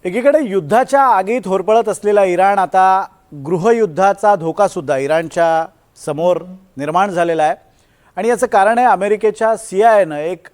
एकीकडे युद्धाच्या आगीत होरपळत असलेला इराण आता गृहयुद्धाचा धोका सुद्धा इराणच्या समोर निर्माण झालेला आहे आणि याचं कारण आहे अमेरिकेच्या सीआयएनं एक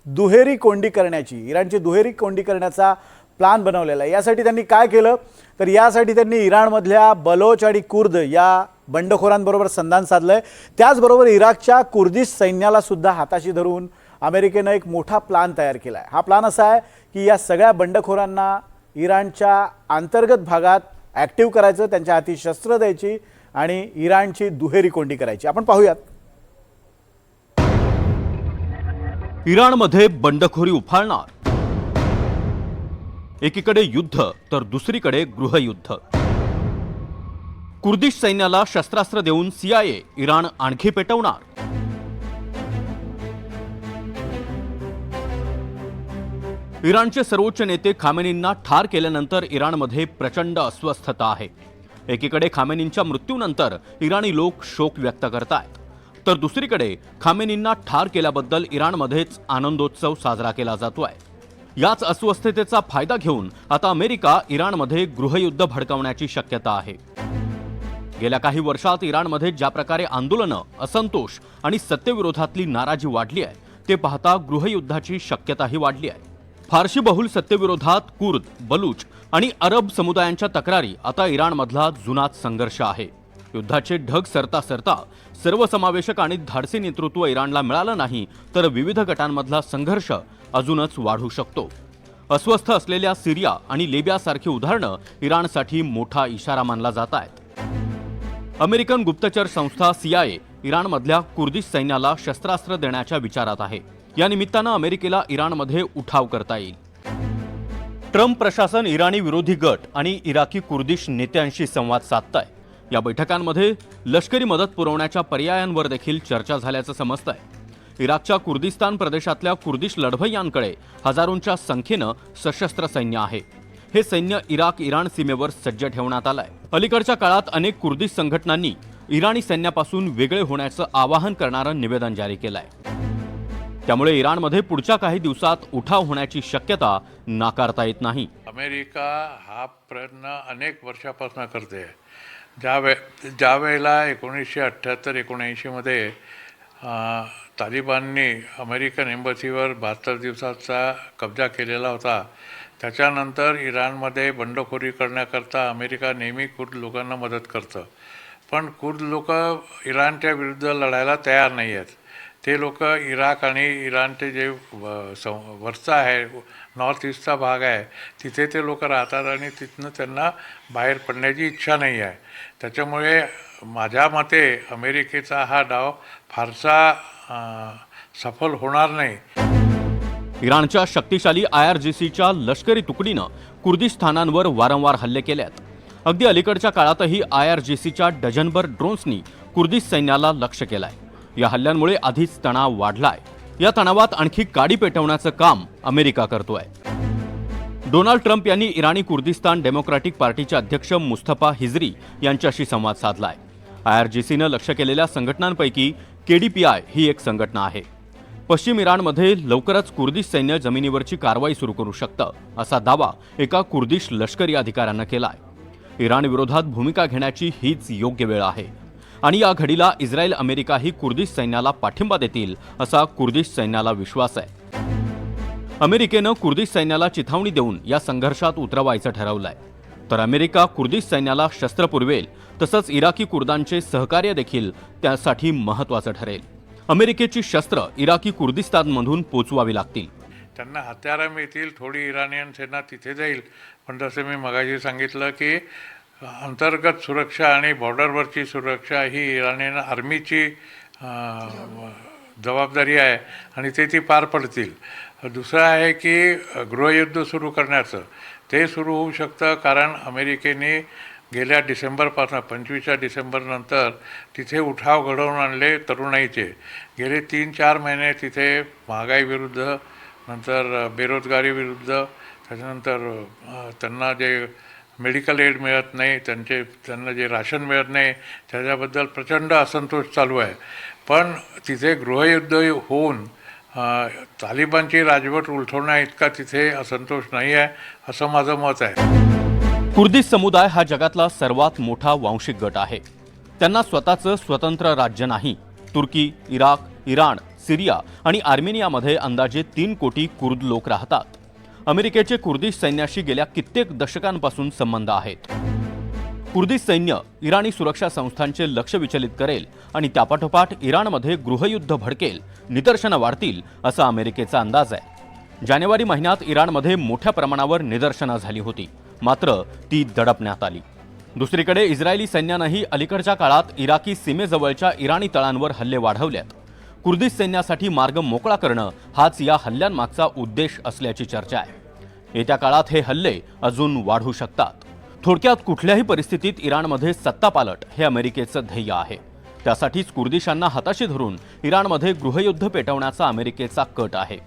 दुहेरी कोंडी करण्याची इराणची दुहेरी कोंडी करण्याचा प्लान बनवलेला आहे। यासाठी त्यांनी काय केलं तर यासाठी त्यांनी इराणमधल्या बलोच आणि कुर्द या बंडखोरांबरोबर संधान साधलंय। त्याचबरोबर इराकच्या कुर्दिश सैन्याला सुद्धा हाताशी धरून अमेरिकेनं एक मोठा प्लान तयार केला आहे। हा प्लान असा आहे की या सगळ्या बंडखोरांना इराणच्या अंतर्गत भागात ॲक्टिव्ह करायचं, त्यांच्या हाती शस्त्र द्यायची आणि इराणची दुहेरी कोंडी करायची। आपण पाहूयात। इराणमध्ये बंडखोरी उफाळणार, एकीकडे युद्ध तर दुसरीकडे गृहयुद्ध। कुर्दिश सैन्याला शस्त्रास्त्र देऊन सीआयए इराण आणखी पेटवणार। इराणचे सर्वोच्च नेते खामेनींना ठार केल्यानंतर इराणमध्ये प्रचंड अस्वस्थता आहे। एकीकडे खामेनींच्या मृत्यूनंतर इराणी लोक शोक व्यक्त करतायत, तर दुसरीकडे खामेनींना ठार केल्याबद्दल इराणमध्येच आनंदोत्सव साजरा केला जातोय। याच अस्वस्थतेचा फायदा घेऊन आता अमेरिका इराणमध्ये गृहयुद्ध भडकावण्याची शक्यता आहे। गेल्या काही वर्षात इराणमध्ये ज्या प्रकारे आंदोलनं, असंतोष आणि सत्तेविरोधातली नाराजी वाढली आहे, ते पाहता गृहयुद्धाची शक्यताही वाढली आहे। फारशी बहुल सत्तेविरोधात कुर्द, बलूच आणि अरब समुदायांच्या तक्रारी आता इराणमधला जुनाच संघर्ष आहे। युद्धाचे ढग सरता सरता सर्वसमावेशक आणि धाडसी नेतृत्व इराणला मिळालं नाही तर विविध गटांमधला संघर्ष अजूनच वाढू शकतो। अस्वस्थ असलेल्या सिरिया आणि लिबियासारखी उदाहरणं इराणसाठी मोठा इशारा मानला जात आहेत। अमेरिकन गुप्तचर संस्था सीआयए इराणमधल्या कुर्दिश सैन्याला शस्त्रास्त्र देण्याच्या विचारात आहे। या निमित्तानं अमेरिकेला इराणमध्ये उठाव करता येईल। ट्रम्प प्रशासन इराणी विरोधी गट आणि इराकी कुर्दिश नेत्यांशी संवाद साधतंय। या बैठकांमध्ये लष्करी मदत पुरवण्याच्या पर्यायांवर देखील चर्चा झाल्याचं समजतंय। इराकच्या कुर्दिस्तान प्रदेशातल्या कुर्दिश लढवय्यांकडे हजारोंच्या संख्येनं सशस्त्र सैन्य आहे। हे सैन्य इराक-इराण सीमेवर सज्ज ठेवण्यात आलंय। अलीकडच्या काळात अनेक कुर्दिश संघटनांनी इराणी सैन्यापासून वेगळे होण्याचं आवाहन करणारं निवेदन जारी केलंय। त्यामुळे इराणमध्ये पुढच्या काही दिवसात उठाव होण्याची शक्यता नाकारता येत नाही। अमेरिका हा प्रयत्न अनेक वर्षापासून करते। ज्या वेळेला 1978-1979 मध्ये तालिबानने अमेरिकन एम्बसीवर 72 दिवसाचा कब्जा केलेला होता, त्याच्यानंतर इराणमध्ये बंडखोरी करण्याकरता अमेरिका नेहमी कुर्द लोकांना मदत करतं। पण कुर्द लोक इराणच्या विरुद्ध लढायला तयार नाही आहेत। ते लोक इराक आणि इराणचे जे वरचा आहे, नॉर्थ ईस्टचा भाग आहे, तिथे ते लोक राहतात आणि तिथनं त्यांना बाहेर पडण्याची इच्छा नाही आहे। त्याच्यामुळे माझ्या मते अमेरिकेचा हा डाव फारसा सफल होणार नाही। इराणच्या शक्तिशाली IRGCच्या लष्करी तुकडीनं कुर्दिस्तानांवर वारंवार हल्ले केलेत। अगदी अलीकडच्या काळातही IRGCच्या डझनभर ड्रोन्सनी कुर्दिश सैन्याला लक्ष्य केलंय। या हल्ल्यांमुळे आधीच तणाव वाढलाय। या तणावात आणखी काडी पेटवण्याचं काम अमेरिका करतोय। डोनाल्ड ट्रम्प यांनी इराणी कुर्दिस्तान डेमोक्रॅटिक पार्टीचे अध्यक्ष मुस्तफा हिजरी यांच्याशी संवाद साधलाय। IRGCनं लक्ष्य केलेल्या संघटनांपैकी KDPI ही एक संघटना आहे। पश्चिम इराणमध्ये लवकरच कुर्दिश सैन्य जमिनीवरची कारवाई सुरू करू शकतं, असा दावा एका कुर्दिश लष्करी अधिकाऱ्यानं केलाय। इराण विरोधात भूमिका घेण्याची हीच योग्य वेळ आहे आणि या घडीला इस्रायल, अमेरिकाही कुर्दिश सैन्याला पाठिंबा देतील असा कुर्दिश सैन्याला विश्वास आहे। अमेरिकेनं कुर्दिश सैन्याला चिथावणी देऊन या संघर्षात उतरवायचं ठरवलंय, तर अमेरिका कुर्दिश सैन्याला शस्त्र पुरवेल, तसंच इराकी कुर्दांचे सहकार्य देखील त्यासाठी महत्त्वाचं ठरेल। अमेरिकेची शस्त्र इराकी कुर्दिस्तानमधून पोचवावी लागतील। त्यांना हत्यारं मिळतील, थोडी इराणियन सेना तिथे जाईल, पण जसं मी मगाशी सांगितलं की अंतर्गत सुरक्षा आणि बॉर्डरवरची सुरक्षा ही इराणियन आर्मीची जबाबदारी आहे आणि ते ती पार पडतील। दुसरं आहे की गृहयुद्ध सुरू करण्याचं, ते सुरू होऊ शकतं कारण अमेरिकेने गेल्या डिसेंबरपासून 25 डिसेंबरनंतर तिथे उठाव घडवून आणले तरुणाईचे। गेले 3-4 महिने तिथे महागाईविरुद्ध, नंतर बेरोजगारीविरुद्ध, त्याच्यानंतर त्यांना जे मेडिकल एड मिळत नाही, त्यांना जे राशन मिळत नाही, त्याच्याबद्दल प्रचंड असंतोष चालू आहे। पण तिथे गृहयुद्ध होऊन तालिबानची राजवट उलथवण्या इतका तिथे असंतोष नाही आहे असं माझं मत आहे. कुर्दिश समुदाय हा जगातला सर्वात मोठा वांशिक गट आहे. त्यांना स्वतःचं स्वतंत्र राज्य नाही. तुर्की, इराक, इराण, सिरिया आणि आर्मेनियामध्ये अंदाजे 3 कोटी कुर्द लोक राहतात. अमेरिकेचे कुर्दिश सैन्याशी गेल्या कित्येक दशकांपासून संबंध आहेत. कुर्दिश सैन्य इराणी सुरक्षा संस्थांचे लक्ष विचलित करेल आणि त्यापाठोपाठ इराणमध्ये गृहयुद्ध भडकेल, निदर्शनं वाढतील असा अमेरिकेचा अंदाज आहे. जानेवारी महिन्यात इराणमध्ये मोठ्या प्रमाणावर निदर्शनं झाली होती, मात्र ती दडपण्यात आली. दुसरीकडे इस्रायली सैन्यानंही अलीकडच्या काळात इराकी सीमेजवळच्या इराणी तळांवर हल्ले वाढवलेत. कुर्दिश सैन्यासाठी मार्ग मोकळा करणं हाच या हल्ल्यांमागचा उद्देश असल्याची चर्चा आहे. येत्या काळात हे हल्ले अजून वाढू शकतात. थोडक्यात कुठल्याही परिस्थितीत इराणमध्ये सत्तापालट हे अमेरिकेचं ध्येय आहे. त्यासाठीच कुर्दिशांना हाताशी धरून इराणमध्ये गृहयुद्ध पेटवण्याचा अमेरिकेचा कट आहे.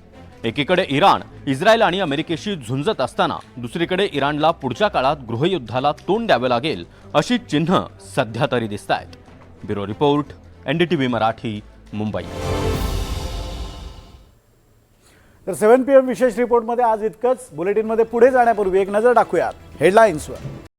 एकीकडे इराण इस्रायल आणि अमेरिकेशी झुंजत असताना दुसरीकडे इराणला पुढच्या काळात गृहयुद्धाला तोंड द्यावे लागेल अशी चिन्ह सध्या तरी दिसतायत. Bureau report, NDTV Marathi, Mumbai. तर 7 PM विशेष रिपोर्टमध्ये आज इतकंच. बुलेटिनमध्ये पुढे जाण्यापूर्वी एक नजर टाकूयात हेडलाईन्सवर.